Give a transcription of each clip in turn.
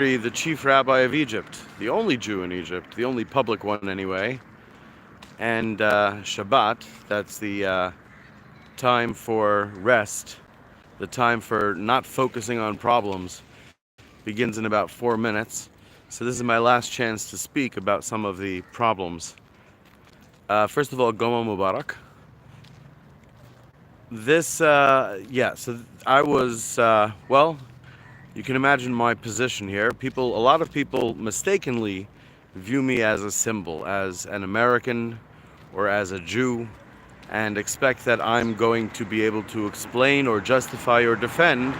the Chief Rabbi of Egypt, the only Jew in Egypt, the only public one anyway. And Shabbat, that's the time for rest, the time for not focusing on problems, begins in about 4 minutes. So this is my last chance to speak about some of the problems. First of all, Goma Mubarak. So I was, well, you can imagine my position here. A lot of people mistakenly view me as a symbol, as an American or as a Jew, and expect that I'm going to be able to explain or justify or defend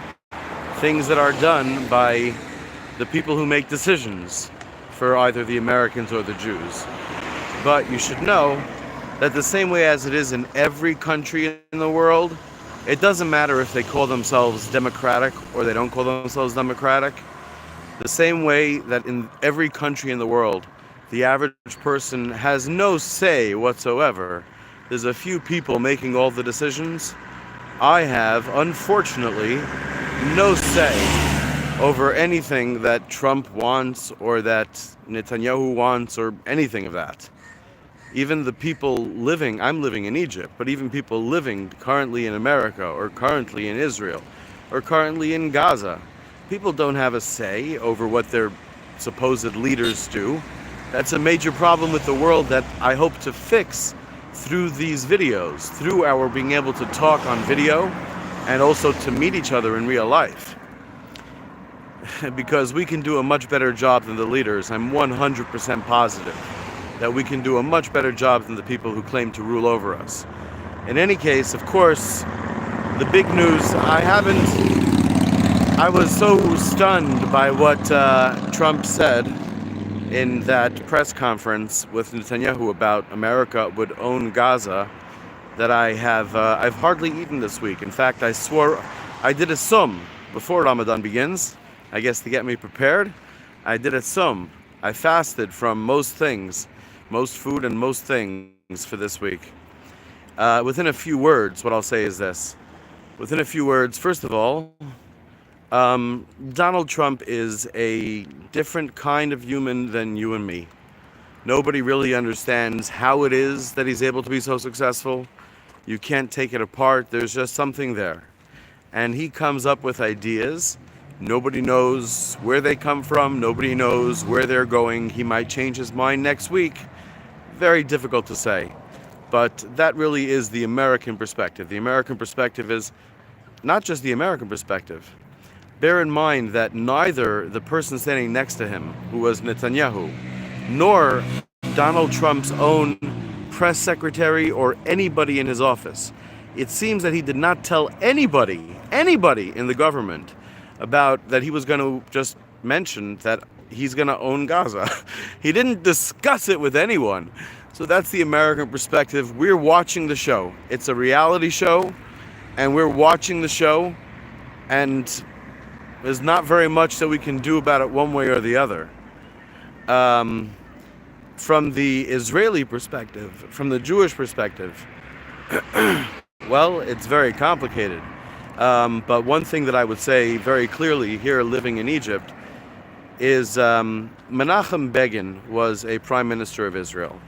things that are done by the people who make decisions for either the Americans or the Jews. But you should know that the same way as it is in every country in the world, it doesn't matter if they call themselves democratic or they don't call themselves democratic. The same way that in every country in the world, the average person has no say whatsoever. There's a few people making all the decisions. I have, unfortunately, no say over anything that Trump wants or that Netanyahu wants or anything of that. Even the people living, I'm living in Egypt, but even people living currently in America or currently in Israel or currently in Gaza, people don't have a say over what their supposed leaders do. That's a major problem with the world that I hope to fix through these videos, through our being able to talk on video and also to meet each other in real life. Because we can do a much better job than the leaders. I'm 100% positive that we can do a much better job than the people who claim to rule over us. In any case, of course, the big news, I was so stunned by what Trump said in that press conference with Netanyahu about America would own Gaza that I've hardly eaten this week. In fact, I swore I did a sum before Ramadan begins, I guess to get me prepared. I did a sum. I fasted from most things, most food and most things for this week. Within a few words, what I'll say is this. Within a few words, first of all, Donald Trump is a different kind of human than you and me. Nobody really understands how it is that he's able to be so successful. You can't take it apart. There's just something there. And he comes up with ideas. Nobody knows where they come from. Nobody knows where they're going. He might change his mind next week. Very difficult to say. But that really is the American perspective. The American perspective is not just the American perspective. Bear in mind that neither the person standing next to him, who was Netanyahu, nor Donald Trump's own press secretary or anybody in his office, it seems that he did not tell anybody in the government about that he was going to just mention that he's going to own Gaza. He didn't discuss it with anyone. So that's the American perspective. We're watching the show. It's a reality show, and we're watching the show, and there's not very much that we can do about it one way or the other. From the Israeli perspective, from the Jewish perspective, well, it's very complicated. But one thing that I would say very clearly here living in Egypt is Menachem Begin was a prime minister of Israel.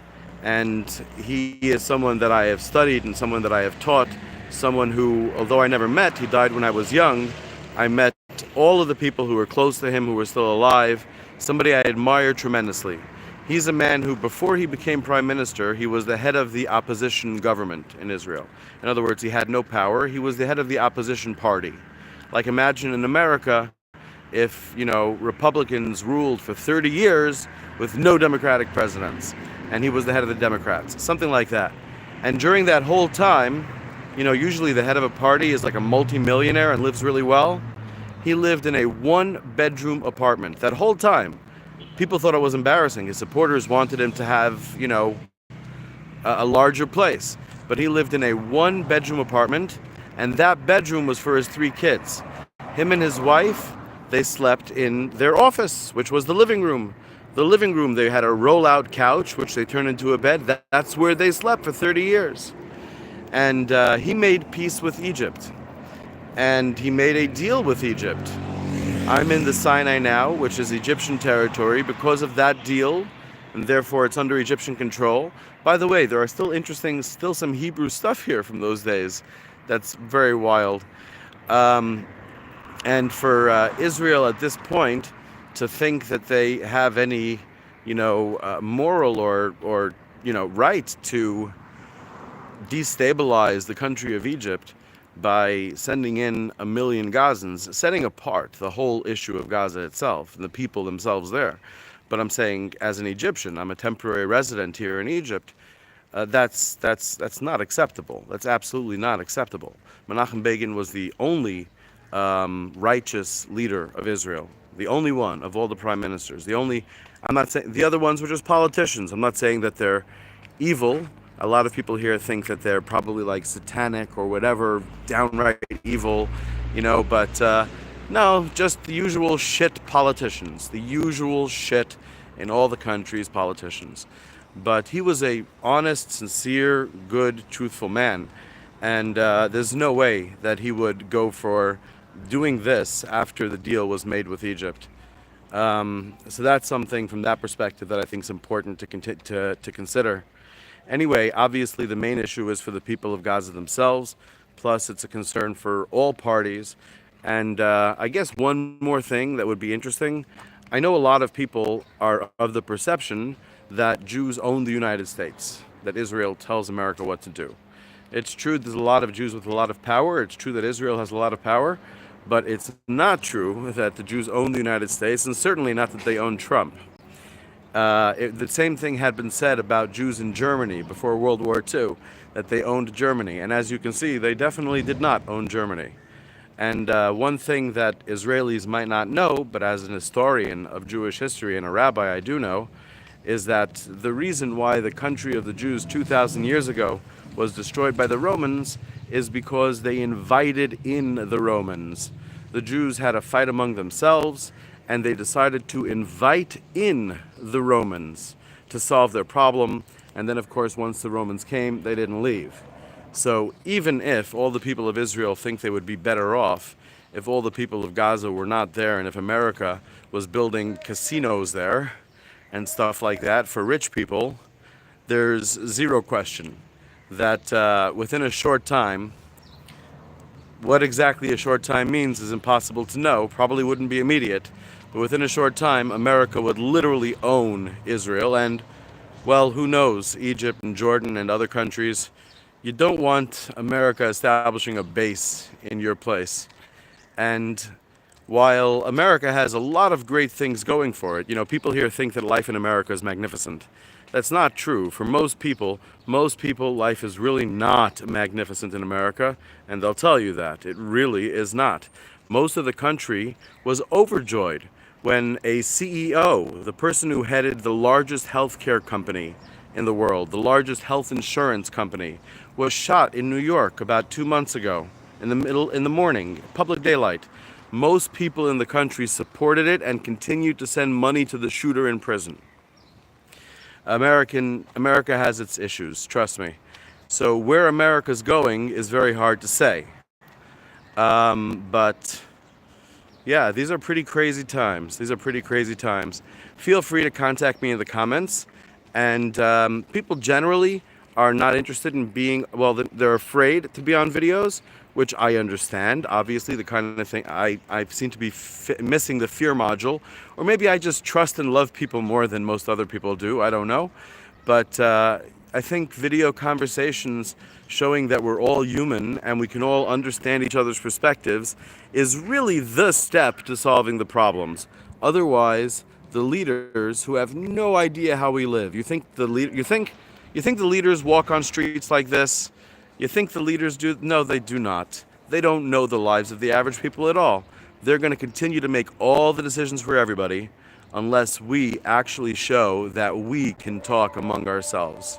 And he is someone that I have studied and someone that I have taught, someone who, although I never met, he died when I was young, I met all of the people who were close to him, who were still alive, somebody I admire tremendously. He's a man who, before he became prime minister, he was the head of the opposition government in Israel. In other words, he had no power. He was the head of the opposition party. Like, imagine in America if, Republicans ruled for 30 years with no Democratic presidents, and he was the head of the Democrats, something like that. And during that whole time, usually the head of a party is like a multi-millionaire and lives really well. He lived in a one-bedroom apartment that whole time. People thought it was embarrassing. His supporters wanted him to have, a larger place. But he lived in a one-bedroom apartment, and that bedroom was for his 3 kids. Him and his wife, they slept in their office, which was the living room. The living room, they had a roll-out couch, which they turned into a bed. That's where they slept for 30 years. And he made peace with Egypt. And he made a deal with Egypt. I'm in the Sinai now, which is Egyptian territory, because of that deal, and therefore it's under Egyptian control. By the way, there are still some Hebrew stuff here from those days. That's very wild. Um, and for Israel at this point to think that they have any, moral or right to destabilize the country of Egypt by sending in 1 million Gazans, setting apart the whole issue of Gaza itself and the people themselves there. But I'm saying, as an Egyptian, I'm a temporary resident here in Egypt. That's not acceptable. That's absolutely not acceptable. Menachem Begin was the only righteous leader of Israel, the only one of all the prime ministers. I'm not saying the other ones were just politicians. I'm not saying that they're evil. A lot of people here think that they're probably like satanic or whatever, downright evil, but no, just the usual shit politicians, the usual shit in all the countries' politicians. But he was a honest, sincere, good, truthful man, and there's no way that he would go for doing this after the deal was made with Egypt. So that's something from that perspective that I think is important to consider. Anyway, obviously the main issue is for the people of Gaza themselves, plus it's a concern for all parties. And I guess one more thing that would be interesting, I know a lot of people are of the perception that Jews own the United States, that Israel tells America what to do. It's true there's a lot of Jews with a lot of power, it's true that Israel has a lot of power, but it's not true that the Jews own the United States, and certainly not that they own Trump. The same thing had been said about Jews in Germany before World War II, that they owned Germany. And as you can see, they definitely did not own Germany. And one thing that Israelis might not know, but as an historian of Jewish history and a rabbi I do know, is that the reason why the country of the Jews 2,000 years ago was destroyed by the Romans is because they invited in the Romans. The Jews had a fight among themselves, and they decided to invite in the Romans to solve their problem. And then, of course, once the Romans came, they didn't leave. So even if all the people of Israel think they would be better off if all the people of Gaza were not there, and if America was building casinos there and stuff like that for rich people, there's zero question that within a short time, what exactly a short time means is impossible to know, probably wouldn't be immediate, but within a short time, America would literally own Israel, and, well, who knows, Egypt and Jordan and other countries. You don't want America establishing a base in your place. And while America has a lot of great things going for it, people here think that life in America is magnificent. That's not true. For most people, life is really not magnificent in America, and they'll tell you that. It really is not. Most of the country was overjoyed when a CEO, the person who headed the largest healthcare company in the world, the largest health insurance company, was shot in New York about 2 months ago, in the morning, public daylight. Most people in the country supported it and continued to send money to the shooter in prison. America has its issues, trust me. So where America's going is very hard to say. But yeah, these are pretty crazy times. Feel free to contact me in the comments. And people generally are not interested in being, well, they're afraid to be on videos, which I understand. Obviously, the kind of thing I seem to be missing the fear module, or maybe I just trust and love people more than most other people do. I don't know, but I think video conversations showing that we're all human and we can all understand each other's perspectives is really the step to solving the problems. Otherwise, the leaders who have no idea how we live. You think the leaders walk on streets like this? You think the leaders do? No, they do not. They don't know the lives of the average people at all. They're going to continue to make all the decisions for everybody unless we actually show that we can talk among ourselves.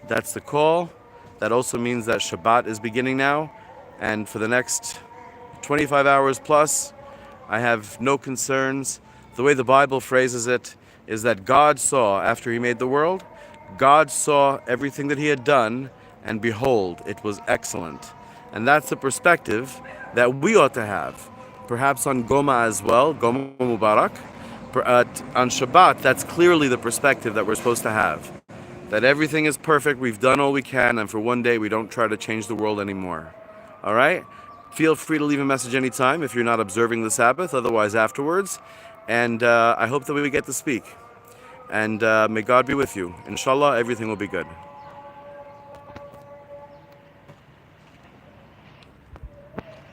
That's the call. That also means that Shabbat is beginning now, and for the next 25 hours plus, I have no concerns. The way the Bible phrases it is that God saw, after he made the world, God saw everything that he had done, and behold, it was excellent. And that's the perspective that we ought to have. perhaps on Goma as well, Goma Mubarak. On Shabbat, that's clearly the perspective that we're supposed to have. That everything is perfect, we've done all we can, and for one day we don't try to change the world anymore. All right? Feel free to leave a message anytime if you're not observing the Sabbath, otherwise afterwards. And I hope that we get to speak. And may God be with you. Inshallah, everything will be good.